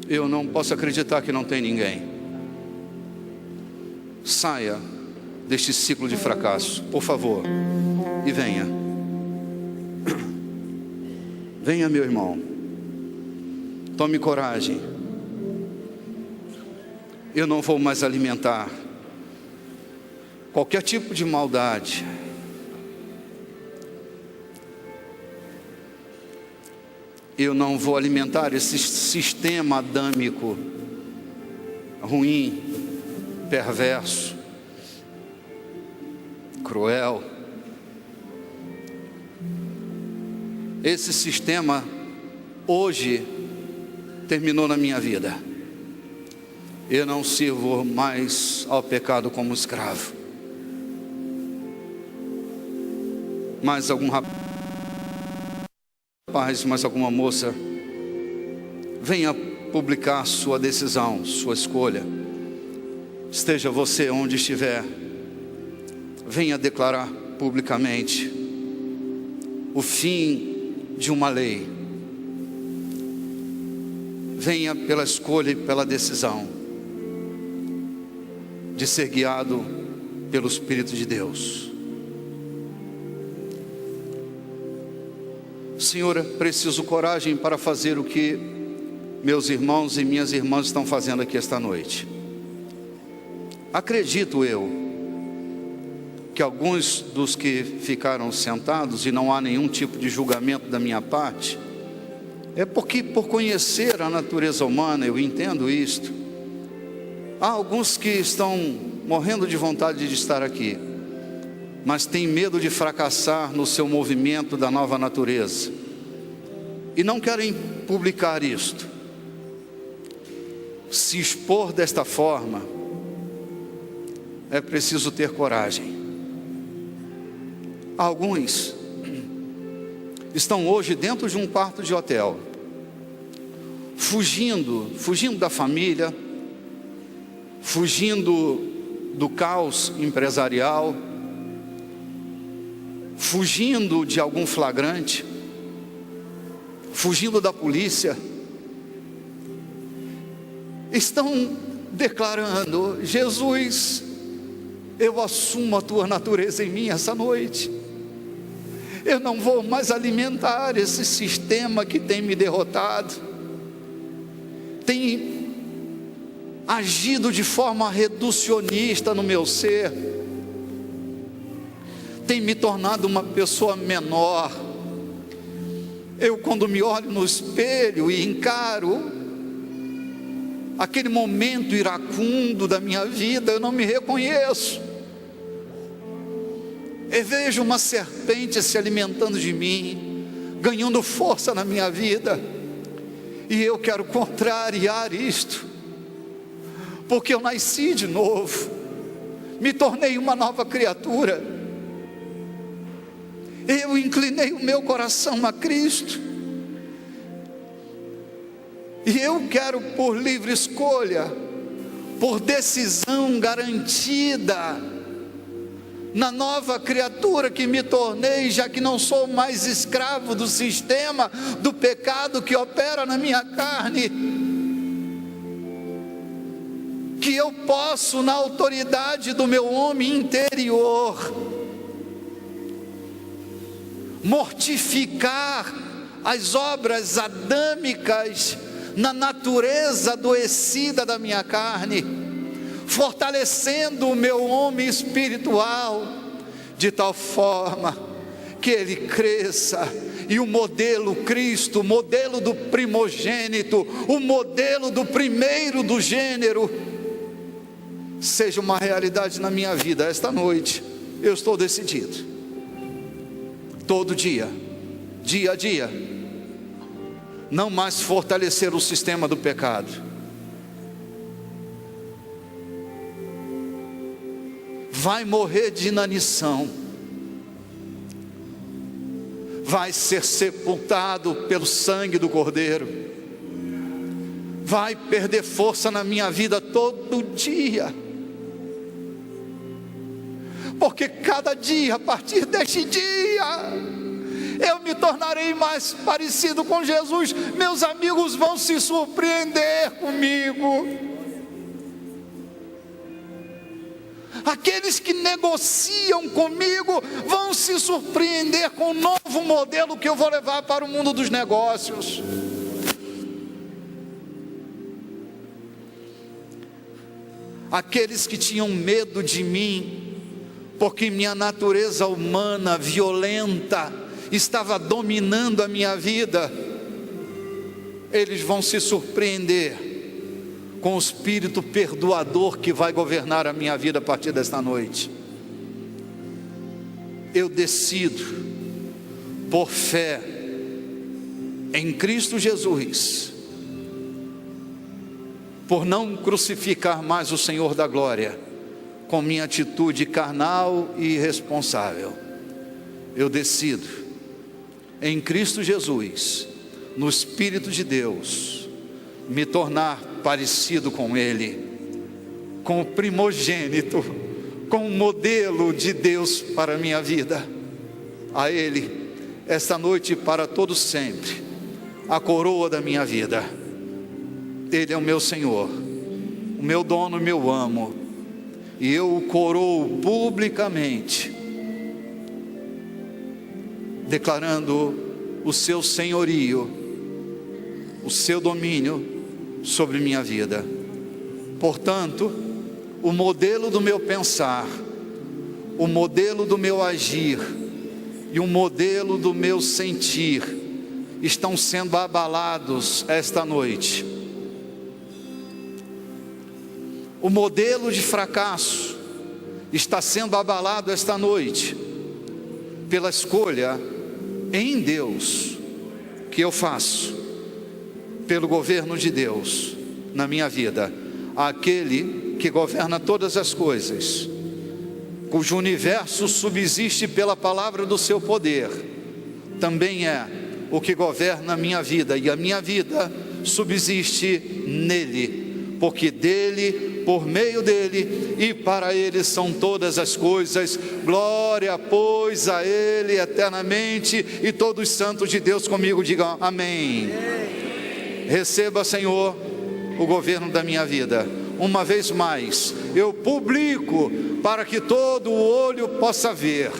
Eu não posso acreditar que não tem ninguém. Saia deste ciclo de fracasso, por favor, e venha. Venha, meu irmão. Tome coragem. Eu não vou mais alimentar qualquer tipo de maldade. Eu não vou alimentar esse sistema adâmico ruim, perverso, cruel. Esse sistema hoje terminou na minha vida. Eu não sirvo mais ao pecado como escravo. Mais algum rapaz, mais alguma moça, venha publicar sua decisão, sua escolha. Esteja você onde estiver, venha declarar publicamente o fim de uma lei. Venha pela escolha e pela decisão de ser guiado pelo Espírito de Deus. Senhor, eu preciso coragem para fazer o que meus irmãos e minhas irmãs estão fazendo aqui esta noite. Acredito eu que alguns dos que ficaram sentados, e não há nenhum tipo de julgamento da minha parte, é porque por conhecer a natureza humana, eu entendo isto. Há alguns que estão morrendo de vontade de estar aqui, mas têm medo de fracassar no seu movimento da nova natureza, e não querem publicar isto. Se expor desta forma, é preciso ter coragem. Alguns estão hoje dentro de um quarto de hotel, fugindo da família, fugindo do caos empresarial, fugindo de algum flagrante, fugindo da polícia. Estão declarando: Jesus, eu assumo a tua natureza em mim essa noite. Eu não vou mais alimentar esse sistema que tem me derrotado, tem agido de forma reducionista no meu ser, tem me tornado uma pessoa menor. Eu, quando me olho no espelho e encaro aquele momento iracundo da minha vida, eu não me reconheço. Eu vejo uma serpente se alimentando de mim, ganhando força na minha vida, e eu quero contrariar isto, porque eu nasci de novo, me tornei uma nova criatura. Eu inclinei o meu coração a Cristo, e eu quero, por livre escolha, por decisão garantida, na nova criatura que me tornei, já que não sou mais escravo do sistema, do pecado que opera na minha carne, que eu posso, na autoridade do meu homem interior, mortificar as obras adâmicas na natureza adoecida da minha carne, fortalecendo o meu homem espiritual, de tal forma que ele cresça, e o modelo Cristo, o modelo do primogênito, o modelo do primeiro do gênero, seja uma realidade na minha vida. Esta noite eu estou decidido, todo dia, dia a dia, não mais fortalecer o sistema do pecado. Vai morrer de inanição, vai ser sepultado pelo sangue do Cordeiro, vai perder força na minha vida todo dia, porque cada dia, a partir deste dia, eu me tornarei mais parecido com Jesus. Meus amigos vão se surpreender comigo. Aqueles que negociam comigo vão se surpreender com o novo modelo que eu vou levar para o mundo dos negócios. Aqueles que tinham medo de mim, porque minha natureza humana violenta estava dominando a minha vida, eles vão se surpreender com o Espírito perdoador que vai governar a minha vida a partir desta noite. Eu decido, por fé em Cristo Jesus, por não crucificar mais o Senhor da glória com minha atitude carnal e irresponsável. Eu decido, em Cristo Jesus, no Espírito de Deus, me tornar parecido com Ele, com o primogênito, com o modelo de Deus para a minha vida. A Ele, esta noite e para todo sempre, a coroa da minha vida. Ele é o meu Senhor, o meu dono, o meu amo, e eu o coroo publicamente, declarando o seu senhorio, o seu domínio sobre minha vida. Portanto, o modelo do meu pensar, o modelo do meu agir e o modelo do meu sentir estão sendo abalados esta noite. O modelo de fracasso está sendo abalado esta noite pela escolha em Deus que eu faço, pelo governo de Deus na minha vida. Aquele que governa todas as coisas, cujo universo subsiste pela palavra do seu poder, também é o que governa a minha vida, e a minha vida subsiste nele, porque dele, por meio dele e para ele são todas as coisas. Glória, pois, a ele eternamente. E todos os santos de Deus comigo digam amém. Receba, Senhor, o governo da minha vida. Uma vez mais, eu publico para que todo o olho possa ver,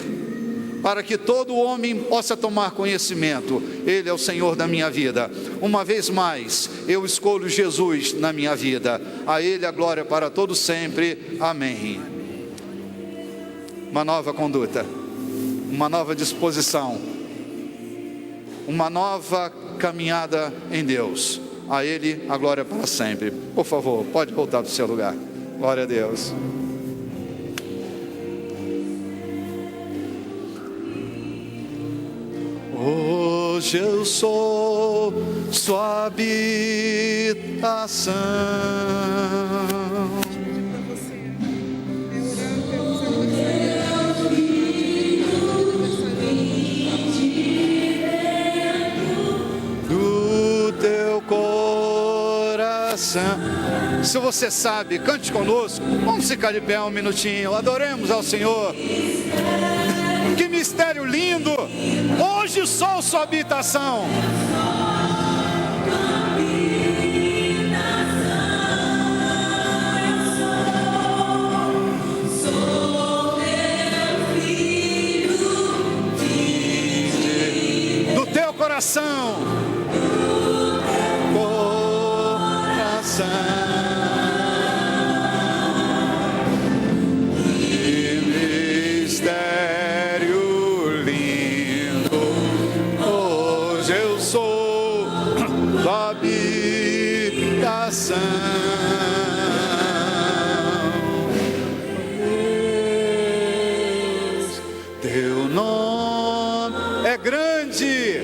para que todo homem possa tomar conhecimento. Ele é o Senhor da minha vida. Uma vez mais, eu escolho Jesus na minha vida. A Ele a glória para todo sempre. Amém. Uma nova conduta, uma nova disposição, uma nova caminhada em Deus. A Ele a glória para sempre. Por favor, pode voltar para o seu lugar. Glória a Deus. Hoje eu sou sua habitação. Do teu coração, Se você sabe, cante conosco. Vamos ficar de pé um minutinho. Adoremos ao Senhor. Que mistério lindo! Hoje sou sua habitação. Do teu coração. Teu nome é grande,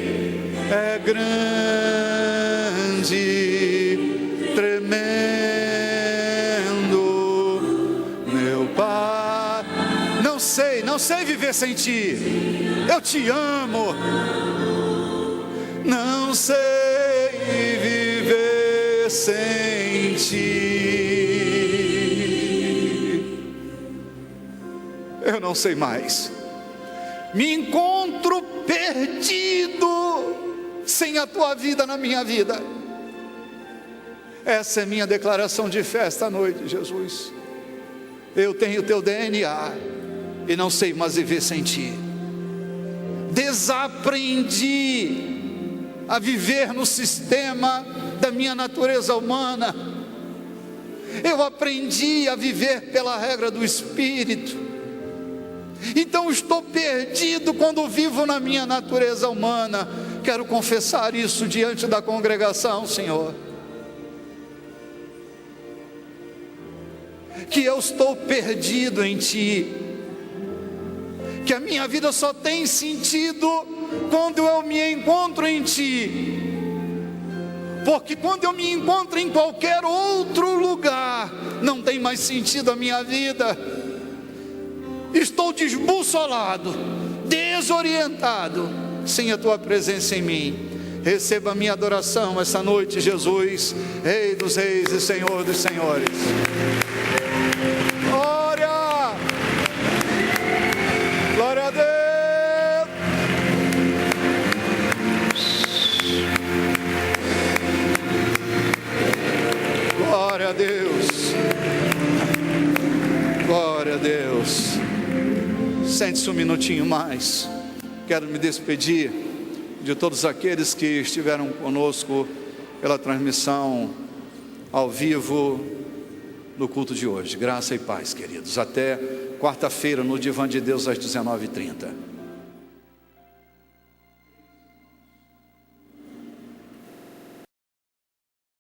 tremendo, meu Pai. Não sei viver sem ti. Eu te amo. Não sei viver sem ti. Eu não sei mais. Me encontro perdido sem a tua vida na minha vida. Essa é minha declaração de fé esta noite, Jesus. Eu tenho teu DNA e não sei mais viver sem ti. Desaprendi a viver no sistema da minha natureza humana. Eu aprendi a viver pela regra do Espírito. Então estou perdido quando vivo na minha natureza humana. Quero confessar isso diante da congregação, Senhor. Que eu estou perdido em ti. Que a minha vida só tem sentido quando eu me encontro em ti. Porque quando eu me encontro em qualquer outro lugar, não tem mais sentido a minha vida. Estou desbussolado, desorientado, sem a tua presença em mim. Receba a minha adoração essa noite, Jesus, Rei dos Reis e Senhor dos Senhores. Glória! Glória a Deus! Glória a Deus! Glória a Deus! Sente-se um minutinho mais. Quero me despedir de todos aqueles que estiveram conosco pela transmissão ao vivo no culto de hoje. Graça e paz, queridos. Até quarta-feira no Divã de Deus às 19h30.